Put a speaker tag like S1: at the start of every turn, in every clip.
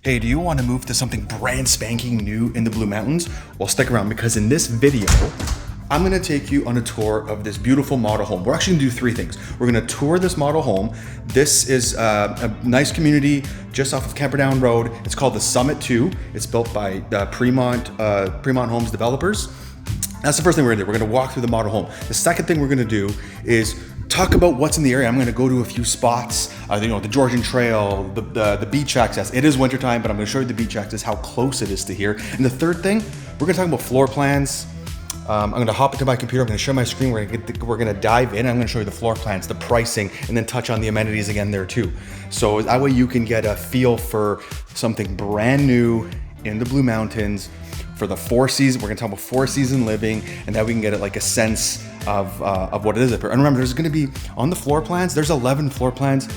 S1: Hey, do you want to move to something brand spanking new in the Blue Mountains? Well, stick around because in this video, I'm gonna take you on a tour of this beautiful model home. We're actually gonna do three things. We're gonna tour this model home. This is a nice community just off of Camperdown Road. It's called the Summit 2. It's built by Fremont Homes developers. That's the first thing we're gonna do. We're gonna walk through the model home. The second thing we're gonna do is talk about what's in the area. I'm gonna go to a few spots, the Georgian Trail, the beach access. It is wintertime, but I'm gonna show you the beach access, how close it is to here. And the third thing, we're gonna talk about floor plans. I'm gonna hop into my computer, I'm gonna share my screen, we're gonna dive in, I'm gonna show you the floor plans, the pricing, and then touch on the amenities again there too. So that way you can get a feel for something brand new in the Blue Mountains for the 4 seasons. We're gonna talk about 4 season living, and that we can get it like a sense of what it is up here. And remember, there's gonna be, on the floor plans, there's 11 floor plans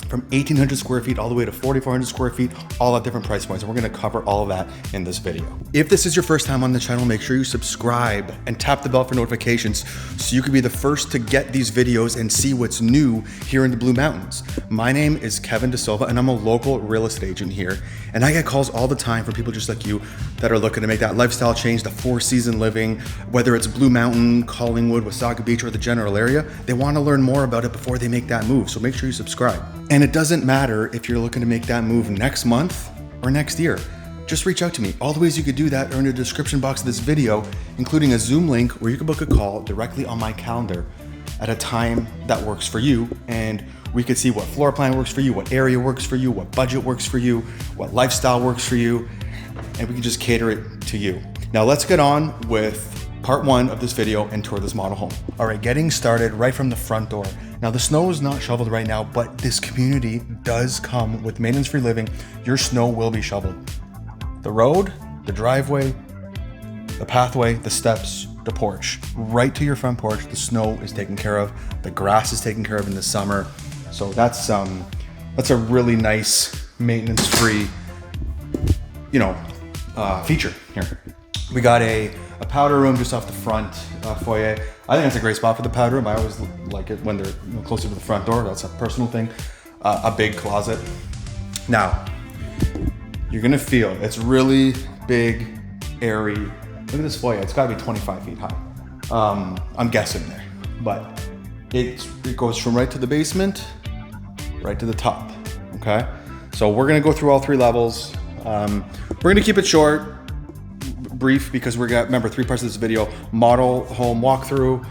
S1: from 1,800 square feet all the way to 4,400 square feet, all at different price points. And we're gonna cover all of that in this video. If this is your first time on the channel, make sure you subscribe and tap the bell for notifications so you can be the first to get these videos and see what's new here in the Blue Mountains. My name is Kevin DeSilva and I'm a local real estate agent here. And I get calls all the time from people just like you that are looking to make that lifestyle change, the 4 season living, whether it's Blue Mountain, Collingwood, Wasaga Beach, or the general area. They wanna learn more about it before they make that move. So make sure you subscribe. And it doesn't matter if you're looking to make that move next month or next year. Just reach out to me. All the ways you could do that are in the description box of this video, including a Zoom link where you can book a call directly on my calendar at a time that works for you. And we could see what floor plan works for you, what area works for you, what budget works for you, what lifestyle works for you, and we can just cater it to you. Now let's get on with part 1 of this video and tour this model home. All right, getting started right from the front door. Now the snow is not shoveled right now, but this community does come with maintenance-free living. Your snow will be shoveled. The road, the driveway, the pathway, the steps, the porch, right to your front porch, the snow is taken care of. The grass is taken care of in the summer. So that's a really nice maintenance-free, feature here. We got a powder room just off the front foyer. I think that's a great spot for the powder room. I always like it when they're closer to the front door. That's a personal thing. A big closet. Now, you're gonna feel it's really big, airy. Look at this foyer. It's gotta be 25 feet high. I'm guessing there, but it goes from right to the basement, right to the top, okay? So we're gonna go through all 3 levels. We're gonna keep it short, brief, because we're gonna, remember, 3 parts of this video: model home walkthrough.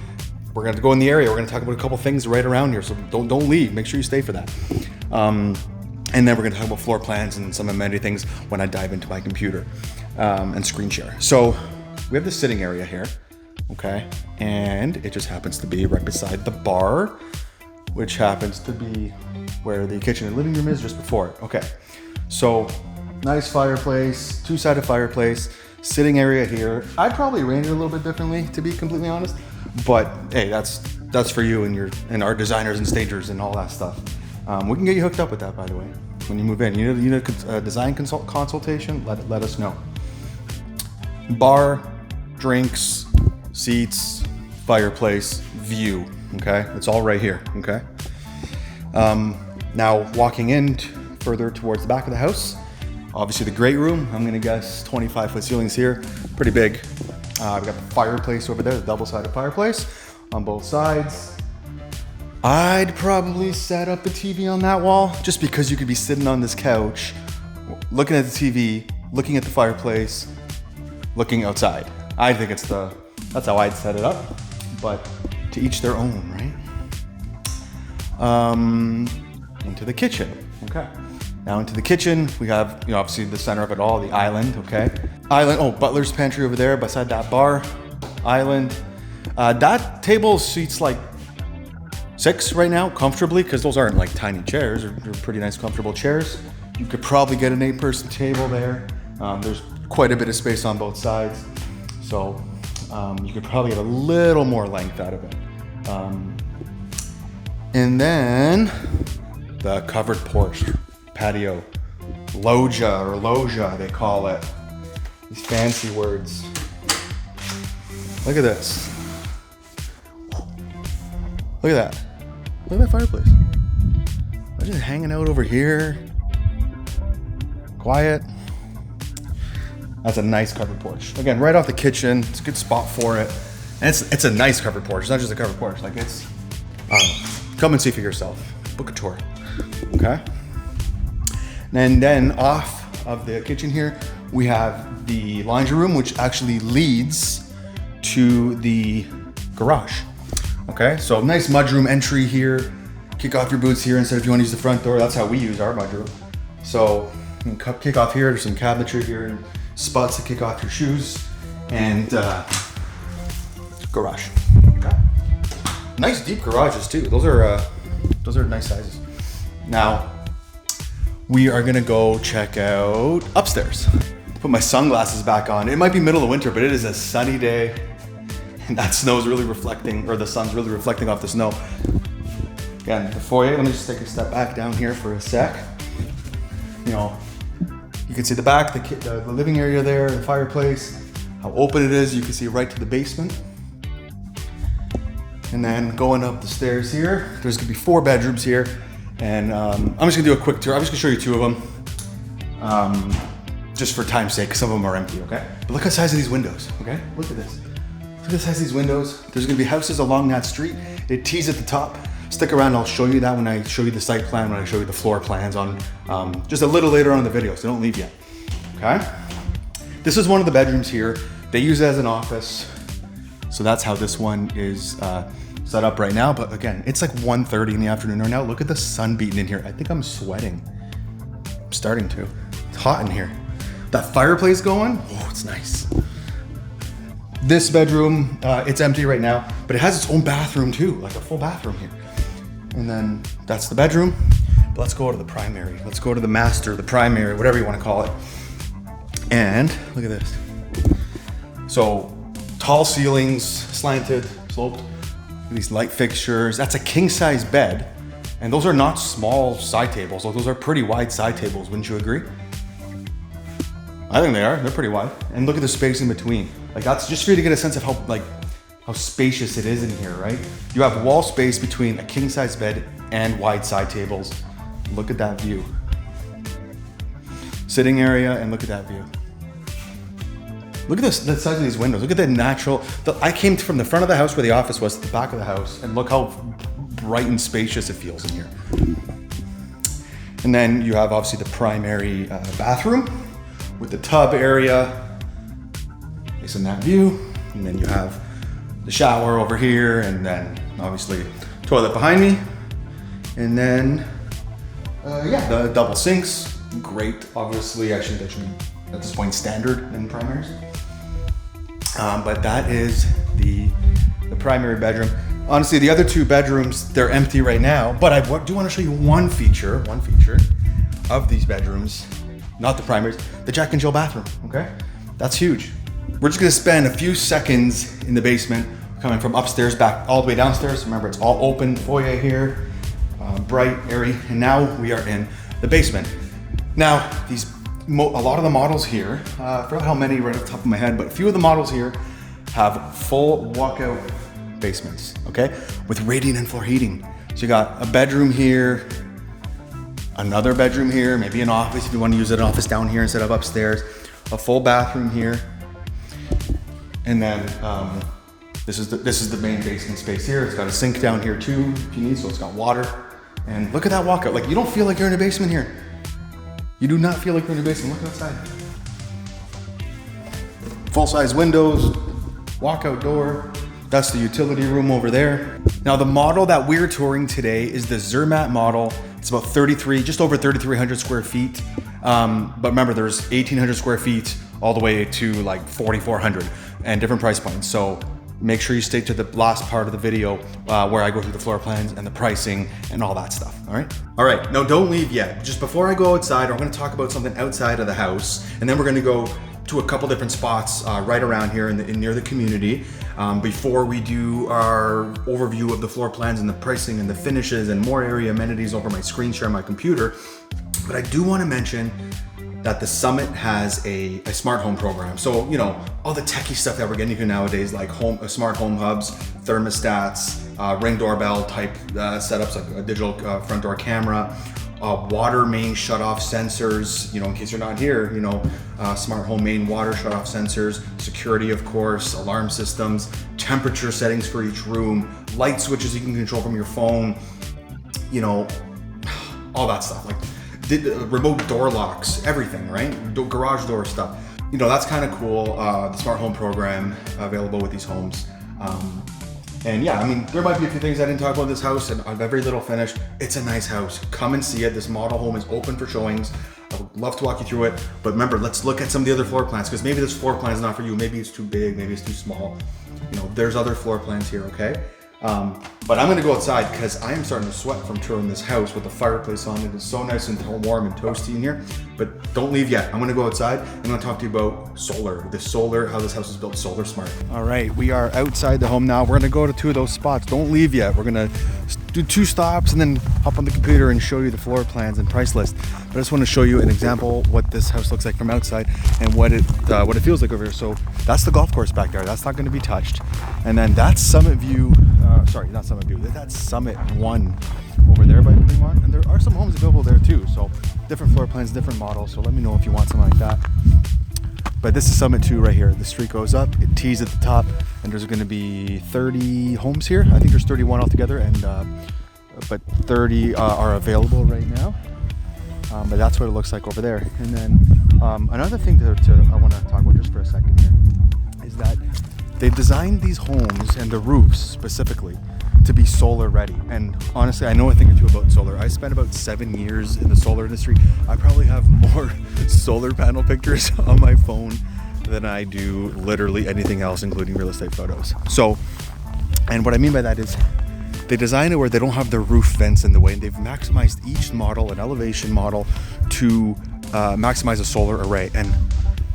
S1: We're gonna go in the area. We're gonna talk about a couple things right around here, so don't leave. Make sure you stay for that. And then we're gonna talk about floor plans and some amenity things when I dive into my computer and screen share. So we have the sitting area here, okay? And it just happens to be right beside the bar, which happens to be where the kitchen and living room is just before it. Okay, so nice fireplace, 2-sided fireplace, sitting area here. I'd probably arrange it a little bit differently, to be completely honest, but hey, that's for you and our designers and stagers and all that stuff. We can get you hooked up with that, by the way, when you move in. You need a design consultation, let us know. Bar, drinks, seats, fireplace, view, okay? It's all right here, okay? Now walking in further towards the back of the house, obviously the great room. I'm gonna guess 25-foot ceilings here, pretty big. We got the fireplace over there, the double-sided fireplace on both sides. I'd probably set up the TV on that wall just because you could be sitting on this couch, looking at the TV, looking at the fireplace, looking outside. I think that's how I'd set it up, but to each their own, right? Into the kitchen, okay. Now into the kitchen, we have, obviously the center of it all, the island, okay? Butler's pantry over there beside that bar, island. That table seats like 6 right now, comfortably, because those aren't like tiny chairs, they're pretty nice, comfortable chairs. You could probably get an 8-person table there. There's quite a bit of space on both sides. So you could probably get a little more length out of it. And then the covered porch, patio, loggia, they call it. These fancy words. Look at this. Look at that. Look at that fireplace. Imagine hanging out over here. quiet. That's a nice covered porch. Again, right off the kitchen. It's a good spot for it. And it's a nice covered porch. It's not just a covered porch. Like it's, I don't know. Come and see for yourself. Book a tour. Okay. And then off of the kitchen here, we have the laundry room, which actually leads to the garage. Okay, so nice mudroom entry here. Kick off your boots here instead if you want to use the front door. That's how we use our mudroom. So you can kick off here. There's some cabinetry here and spots to kick off your shoes. And garage. Okay. Nice deep garages too. Those are nice sizes. Now we are gonna go check out upstairs. Put my sunglasses back on. It might be middle of winter, but it is a sunny day. And that snow is really reflecting, or the sun's really reflecting off the snow. Again, the foyer, let me just take a step back down here for a sec. You know, you can see the back, the living area there, the fireplace, how open it is. You can see right to the basement. And then going up the stairs here, there's gonna be 4 bedrooms here. And I'm just gonna do a quick tour. I'm just gonna show you 2 of them. Just for time's sake, because some of them are empty, okay? But look at the size of these windows, okay? Look at this. Look at the size of these windows. There's gonna be houses along that street. It tees at the top. Stick around, I'll show you that when I show you the site plan, when I show you the floor plans on, just a little later on in the video, so don't leave yet, okay? This is one of the bedrooms here. They use it as an office. So that's how this one is set up right now. But again, it's like 1:30 in the afternoon right now. Look at the sun beating in here. I think I'm sweating. I'm starting to. It's hot in here. That fireplace going, oh, it's nice. This bedroom, it's empty right now, but it has its own bathroom too, like a full bathroom here. And then that's the bedroom. But let's go to the primary. Let's go to the master, the primary, whatever you want to call it. And look at this. So tall ceilings, slanted, sloped. These light fixtures. That's a king size bed. And those are not small side tables. Those are pretty wide side tables, wouldn't you agree? I think they are. They're pretty wide. And look at the space in between. Like that's just for you to get a sense of how spacious it is in here, right? You have wall space between a king size bed and wide side tables. Look at that view. Sitting area, and look at that view. Look at the size of these windows. Look at the natural. I came from the front of the house where the office was to the back of the house, and look how bright and spacious it feels in here. And then you have obviously the primary bathroom with the tub area. Facing that view. And then you have the shower over here, and then obviously toilet behind me. And then, the double sinks. Great, obviously. Actually, that should be at this point standard in primaries. But that is the primary bedroom. Honestly, the other 2 bedrooms, they're empty right now, but I do want to show you one feature of these bedrooms, not the primaries, the Jack and Jill bathroom, okay? That's huge. We're just gonna spend a few seconds in the basement, coming from upstairs back all the way downstairs. Remember, it's all open foyer here, bright, airy, and now we are in the basement. Now, a lot of the models here, I forgot how many right off the top of my head, but a few of the models here have full walkout basements, okay? With radiant and floor heating. So you got a bedroom here, another bedroom here, maybe an office if you want to use an office down here instead of upstairs, a full bathroom here, and then this is the main basement space here. It's got a sink down here too if you need, so it's got water. And look at that walkout. Like, you don't feel like you're in a basement here. You do not feel like you're in a basement. Look outside. Full size windows, walkout door. That's the utility room over there. Now the model that we're touring today is the Zermatt model. It's about just over 3,300 square feet. But remember, there's 1,800 square feet all the way to like 4,400 and different price points. So make sure you stay to the last part of the video where I go through the floor plans and the pricing and all that stuff, all right? All right, no, don't leave yet. Just before I go outside, I'm gonna talk about something outside of the house, and then we're gonna go to a couple different spots right around here near the community before we do our overview of the floor plans and the pricing and the finishes and more area amenities over my screen share on my computer. But I do wanna mention that the Summit has a smart home program. So, you know, all the techie stuff that we're getting into nowadays, like smart home hubs, thermostats, Ring doorbell type setups, like a digital front door camera, water main shut-off sensors, you know, in case you're not here, you know, smart home main water shut-off sensors, security, of course, alarm systems, temperature settings for each room, light switches you can control from your phone, you know, all that stuff, like remote door locks, everything, right? Garage door stuff. You know, that's kind of cool. The smart home program available with these homes. And yeah, I mean, there might be a few things I didn't talk about this house, and I've very little finished. It's a nice house. Come and see it. This model home is open for showings. I would love to walk you through it. But remember, let's look at some of the other floor plans, because maybe this floor plan is not for you. Maybe it's too big, maybe it's too small. You know, there's other floor plans here, okay? But I'm gonna go outside because I am starting to sweat from touring this house with the fireplace on. It is so nice and warm and toasty in here. But don't leave yet. I'm gonna go outside. I'm gonna talk to you about solar. How this house is built solar smart. All right, we are outside the home now. We're gonna go to 2 of those spots. Don't leave yet. We're gonna do 2 stops and then hop on the computer and show you the floor plans and price list. But I just want to show you an example what this house looks like from outside and what it feels like over here. So that's the golf course back there. That's not going to be touched. And then that's Summit View. Sorry, not Summit View. That's Summit 1 over there by Fremont. And there are some homes available there too. So different floor plans, different models. So let me know if you want something like that. But this is Summit 2 right here. The street goes up, it tees at the top, and there's going to be 30 homes here. I think there's 31 altogether, and but 30 are available right now. But that's what it looks like over there. And then another thing I want to talk about just for a second here is that they've designed these homes and the roofs specifically to be solar ready. And honestly, I know a thing or two about solar. I spent about 7 years in the solar industry. I probably have more solar panel pictures on my phone than I do literally anything else, including real estate photos. So, and what I mean by that is they design it where they don't have the roof vents in the way, and they've maximized each model, an elevation model, to maximize a solar array. And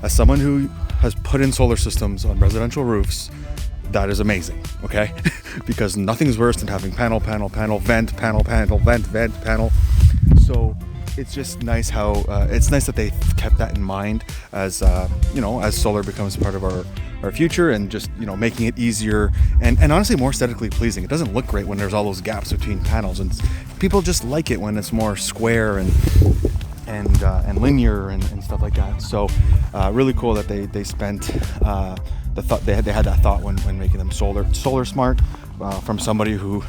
S1: as someone who has put in solar systems on residential roofs, that is amazing, okay? Because nothing's worse than having panel, vent, vent, panel. So it's just nice how, it's nice that they kept that in mind as, you know, as solar becomes part of our future, and just, you know, making it easier and honestly more aesthetically pleasing. It doesn't look great when there's all those gaps between panels, and people just like it when it's more square and linear and stuff like that. So really cool that they spent they had that thought when making them solar smart from somebody who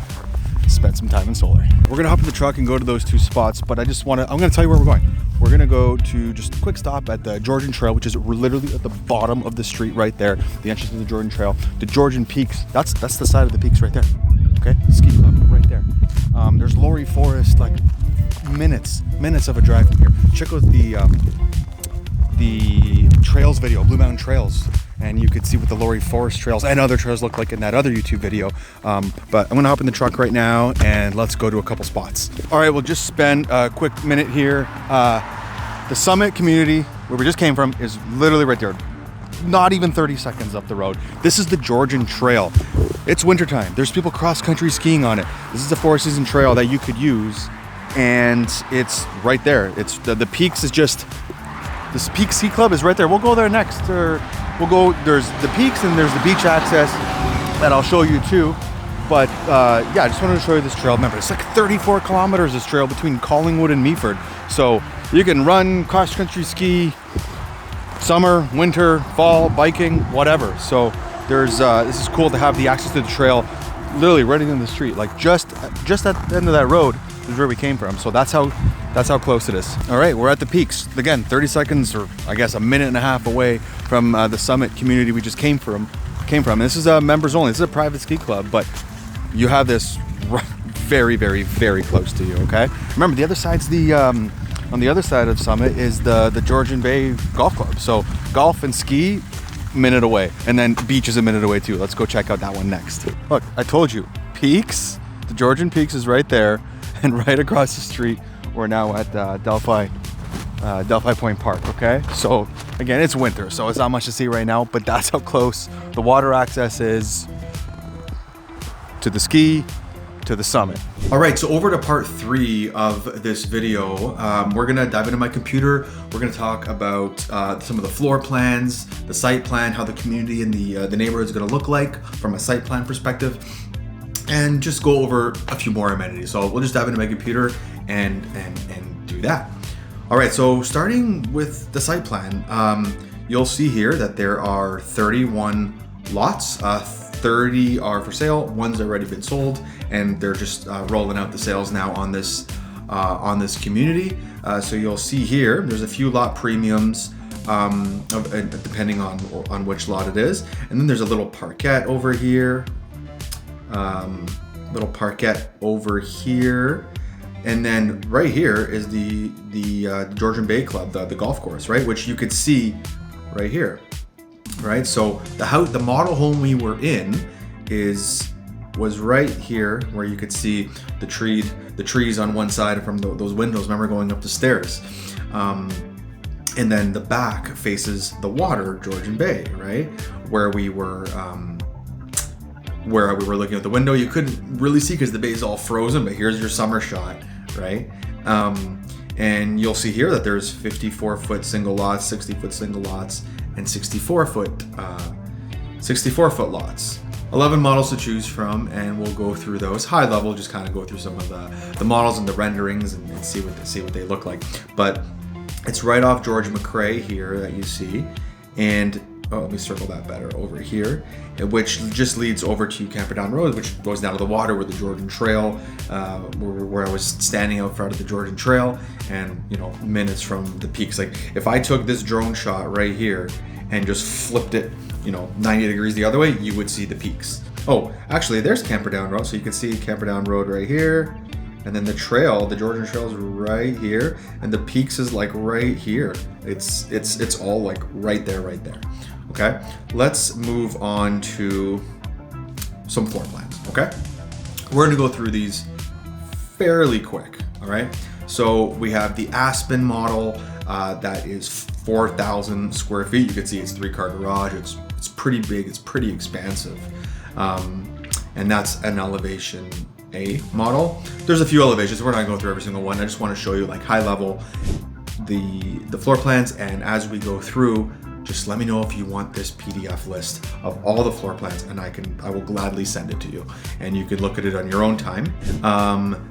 S1: spent some time in solar. We're gonna hop in the truck and go to those 2 spots, but I'm gonna tell you where we're going. We're gonna go to just a quick stop at the Georgian Trail, which is literally at the bottom of the street right there, the entrance to the Georgian Trail. The Georgian Peaks, that's the side of the peaks right there, okay? Ski club right there. There's Laurie Forest, like minutes of a drive from here. Check out the trails video, Blue Mountain Trails, and you could see what the Laurie Forest trails and other trails look like in that other YouTube video. But I'm gonna hop in the truck right now and let's go to a couple spots. All right, we'll just spend a quick minute here. The Summit community, where we just came from, is literally right there. Not even 30 seconds up the road. This is the Georgian Trail. It's wintertime. There's people cross-country skiing on it. This is a 4-season trail that you could use, and it's right there. It's the Peaks is just, this Peak Ski Club is right there. We'll go there next, or we'll go, there's the Peaks and there's the beach access that I'll show you too. But yeah, I just wanted to show you this trail. Remember, it's like 34 kilometers, this trail between Collingwood and Meaford. So you can run, cross-country ski, summer, winter, fall, biking, whatever. So there's this is cool to have the access to the trail literally right in the street, like just at the end of that road is where we came from. So that's how close it is. All right, we're at the Peaks. Again, 30 seconds, or I guess a minute and a half away from the Summit community we just came from. And this is members only. This is a private ski club, but you have this very, very, very close to you, okay? Remember, the other side's on the other side of Summit is the Georgian Bay Golf Club. So golf and ski, minute away. And then beach is a minute away too. Let's go check out that one next. Look, I told you, Peaks, the Georgian Peaks is right there. And right across the street, we're now at Delphi Point Park, okay? So again, it's winter, so it's not much to see right now, but that's how close the water access is to the ski, to the Summit. All right, so over to part 3 of this video. We're gonna dive into my computer. We're gonna talk about some of the floor plans, the site plan, how the community and the neighborhood is gonna look like from a site plan perspective. and just go over a few more amenities. So we'll just dive into my computer and do that. All right, so starting with the site plan, you'll see here that there are 31 lots. 30 are for sale, one's already been sold, and they're just rolling out the sales now on this community. So you'll see here, there's a few lot premiums, depending on which lot it is. And then there's a little parkette over here, and then right here is the Georgian Bay Club, the golf course, right? Which you could see right here, right? So the model home we were in was right here, where you could see the trees on one side from those windows. Remember, going up the stairs, and then the back faces the water, Georgian Bay, right? Where we were looking at the window, you couldn't really see because the bay's all frozen. But here's your summer shot, right? And you'll see here that there's 54-foot single lots, 60-foot single lots, and 64-foot lots. 11 models to choose from, and we'll go through those high level. Just kind of go through some of the models and the renderings and see what they look like. But it's right off George McRae here that you see, and let me circle that better over here, which just leads over to Camperdown Road, which goes down to the water, where the Georgian Trail, where I was standing out front of the Georgian Trail, and minutes from the peaks. Like if I took this drone shot right here and just flipped it 90 degrees the other way, you would see the peaks. Oh, actually there's Camperdown Road, so you can see Camperdown Road right here, and then the trail, the Georgian Trail, is right here, and the peaks is like right here. It's all like right there. Okay, let's move on to some floor plans. Okay, we're gonna go through these fairly quick. All right, so we have the Aspen model that is 4,000 square feet. You can see it's 3-car garage. It's pretty big. It's pretty expansive, and that's an elevation A model. There's a few elevations. We're not going to go through every single one. I just want to show you like high level the floor plans, and as we go through, just let me know if you want this PDF list of all the floor plans, and I will gladly send it to you, and you can look at it on your own time.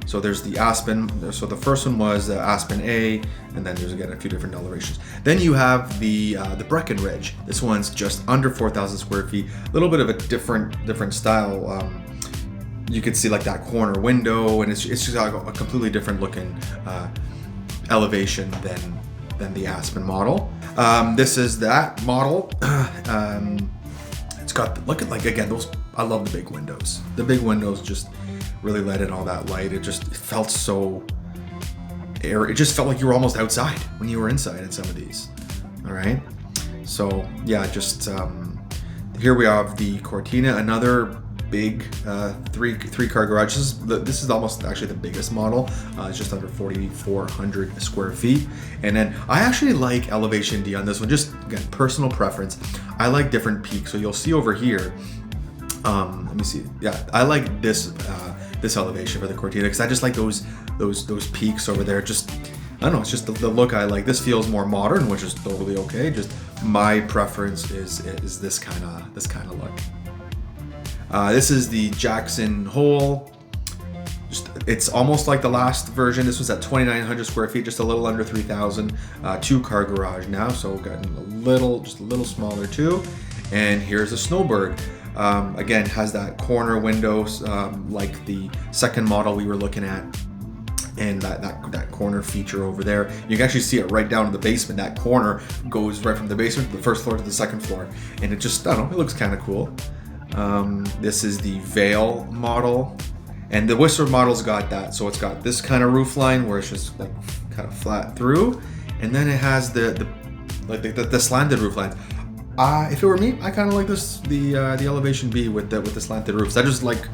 S1: So there's the Aspen. So the first one was Aspen A, and then there's again a few different elevations. Then you have the Breckenridge. This one's just under 4,000 square feet. A little bit of a different style. You can see like that corner window, and it's just got a completely different looking elevation than the Aspen model. This is that model. It's got, look at, like, again, those, I love the big windows. The big windows just really let in all that light. It felt so air. It just felt like you were almost outside when you were inside in some of these. All right. So yeah, just here we have the Cortina, another big three-car garage. This is almost actually the biggest model. It's just under 4,400 square feet. And then I actually like elevation D on this one. Just again, personal preference. I like different peaks. So you'll see over here. Let me see. Yeah, I like this elevation for the Cortina because I just like those peaks over there. Just, I don't know. It's just the look I like. This feels more modern, which is totally okay. Just my preference is this kind of look. This is the Jackson Hole. It's almost like the last version. This was at 2,900 square feet, just a little under 3,000. 2-car garage now, so gotten just a little smaller too. And here's a Snowbird. Again, has that corner windows like the second model we were looking at, and that corner feature over there. You can actually see it right down to the basement. That corner goes right from the basement to the first floor to the second floor, and it just, I don't know, it looks kind of cool. This is the Vale model, and the Whistler model's got that. So it's got this kind of roof line where it's just like kind of flat through, and then it has the slanted roof lines. If it were me, I kind of like the elevation B with the slanted roofs. I just like,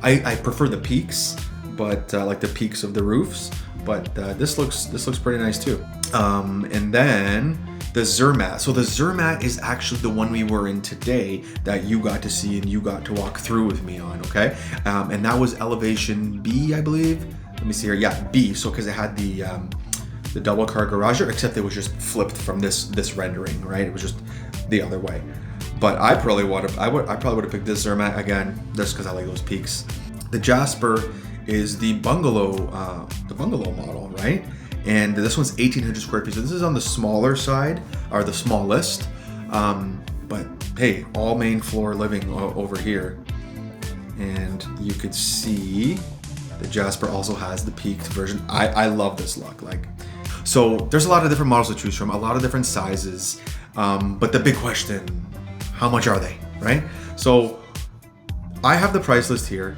S1: I prefer the peaks, but like the peaks of the roofs. But this looks pretty nice too. And then the Zermatt. So the Zermatt is actually the one we were in today that you got to see and you got to walk through with me on, okay? And that was elevation B, I believe. Let me see here. Yeah, B. So because it had the double car garage, except it was just flipped from this rendering, right? It was just the other way. But I probably would have picked this Zermatt again, just because I like those peaks. The Jasper is the bungalow model, right? And this one's 1,800 square feet. So this is on the smaller side, or the smallest. But hey, all main floor living over here. And you could see the Jasper also has the peaked version. I love this look. So there's a lot of different models to choose from, a lot of different sizes. But the big question, how much are they, right? So I have the price list here.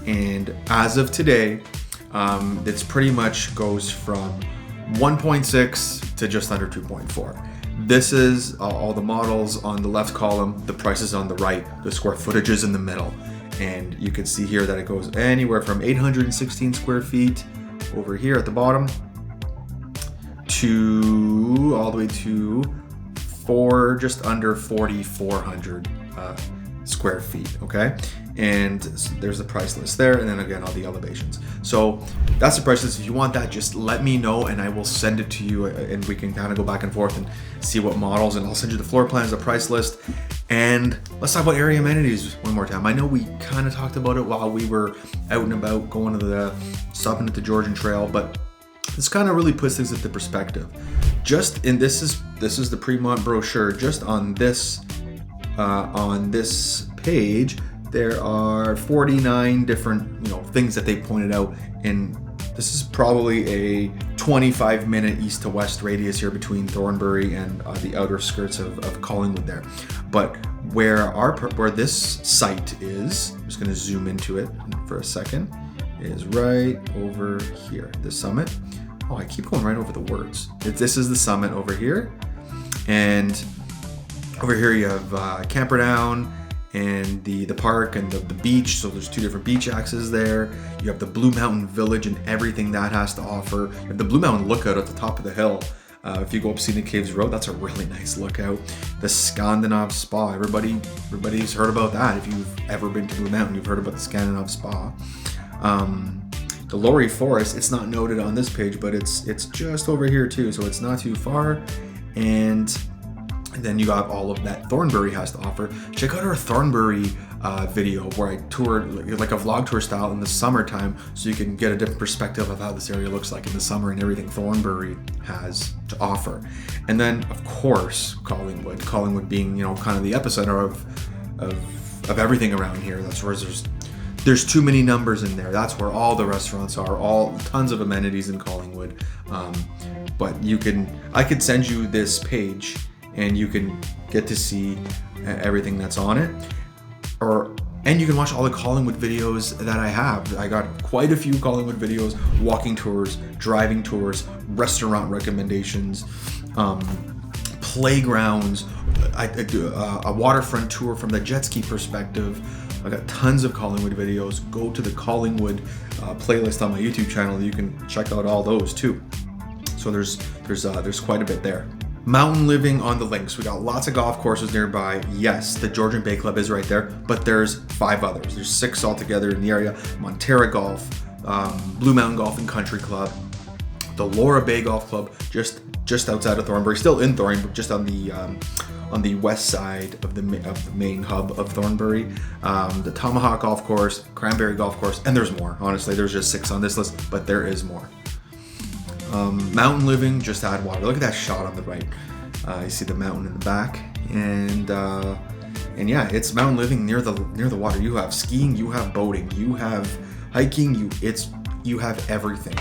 S1: And as of today, it's pretty much goes from 1.6 to just under 2.4. This is all the models on the left column, the prices on the right, the square footages in the middle. And you can see here that it goes anywhere from 816 square feet over here at the bottom to all the way to just under 4,400 square feet, okay? And there's the price list there, and then again all the elevations. So that's the price list. If you want that, just let me know and I will send it to you, and we can kind of go back and forth and see what models, and I'll send you the floor plans, the price list. And let's talk about area amenities one more time. I know we kind of talked about it while we were out and about going to stopping at the Georgian Trail, but this kind of really puts things into perspective. This is the Fremont brochure. Just on this page, there are 49 different things that they pointed out, and this is probably a 25-minute east to west radius here between Thornbury and the outer skirts of Collingwood there. But where this site is, I'm just going to zoom into it for a second, is right over here, the summit. Oh, I keep going right over the words. This is the summit over here, and over here you have Camperdown and the park and the beach. So there's two different beach axes there. You have the Blue Mountain Village and everything that has to offer. You have the Blue Mountain Lookout at the top of the hill. If you go up Scenic Caves Road, that's a really nice lookout. The Scandinav Spa, everybody's heard about that. If you've ever been to Blue Mountain, you've heard about the Scandinav Spa. The Laurie Forest, it's not noted on this page, but it's just over here too, so it's not too far. And then you got all of that Thornbury has to offer. Check out our Thornbury video where I toured like a vlog tour style in the summertime, so you can get a different perspective of how this area looks like in the summer and everything Thornbury has to offer. And then of course Collingwood being kind of the epicenter of everything around here. That's where there's too many numbers in there. That's where all the restaurants are, all tons of amenities in Collingwood. But I could send you this page and you can get to see everything that's on it. And you can watch all the Collingwood videos that I have. I got quite a few Collingwood videos, walking tours, driving tours, restaurant recommendations, playgrounds. I do a waterfront tour from the jet ski perspective. I got tons of Collingwood videos. Go to the Collingwood playlist on my YouTube channel. You can check out all those too. So there's quite a bit there. Mountain living on the links. We got lots of golf courses nearby. Yes, the Georgian Bay Club is right there, but there's 5 others. There's 6 altogether in the area. Montera Golf, Blue Mountain Golf and Country Club, the Laura Bay Golf Club, just outside of Thornbury, still in Thornbury, but just on the west side of the main hub of Thornbury. The Tomahawk Golf Course, Cranberry Golf Course, and there's more. Honestly, there's just 6 on this list, but there is more. Mountain living, just add water. Look at that shot on the right. You see the mountain in the back, and yeah, it's mountain living near the water. You have skiing, you have boating, you have hiking, you have everything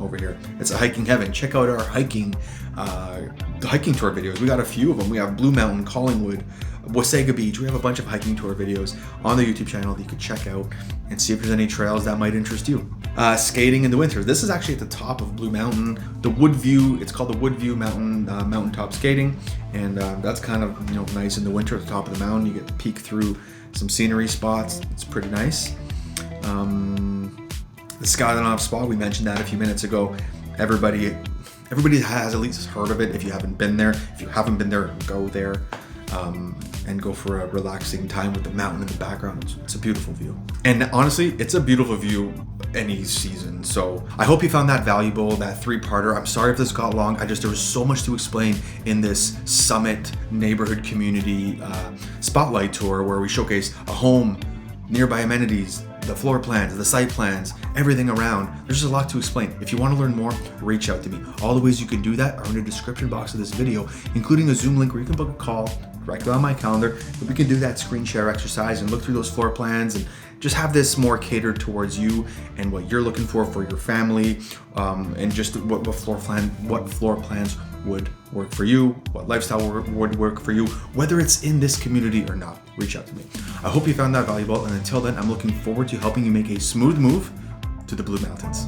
S1: over here. It's a hiking heaven. Check out our hiking tour videos. We got a few of them. We have Blue Mountain, Collingwood, Wasaga Beach. We have a bunch of hiking tour videos on the YouTube channel that you could check out and see if there's any trails that might interest you. Skating in the winter. This is actually at the top of Blue Mountain. The Woodview, it's called the Woodview Mountain mountaintop skating, and that's kind of nice in the winter at the top of the mountain. You get to peek through some scenery spots. It's pretty nice. The Scandinav Spa, we mentioned that a few minutes ago. Everybody has at least heard of it. If you haven't been there, go there and go for a relaxing time with the mountain in the background. It's a beautiful view. And honestly, it's a beautiful view any season. So I hope you found that valuable, that 3-parter. I'm sorry if this got long. There was so much to explain in this Summit neighborhood community spotlight tour where we showcase a home, nearby amenities, the floor plans, the site plans, everything around. There's just a lot to explain. If you want to learn more, reach out to me. All the ways you can do that are in the description box of this video, including a Zoom link where you can book a call directly on my calendar. We can do that screen share exercise and look through those floor plans and just have this more catered towards you and what you're looking for your family, and just what floor plans would work for you, what lifestyle would work for you, whether it's in this community or not. Reach out to me. I hope you found that valuable, and until then, I'm looking forward to helping you make a smooth move to the Blue Mountains.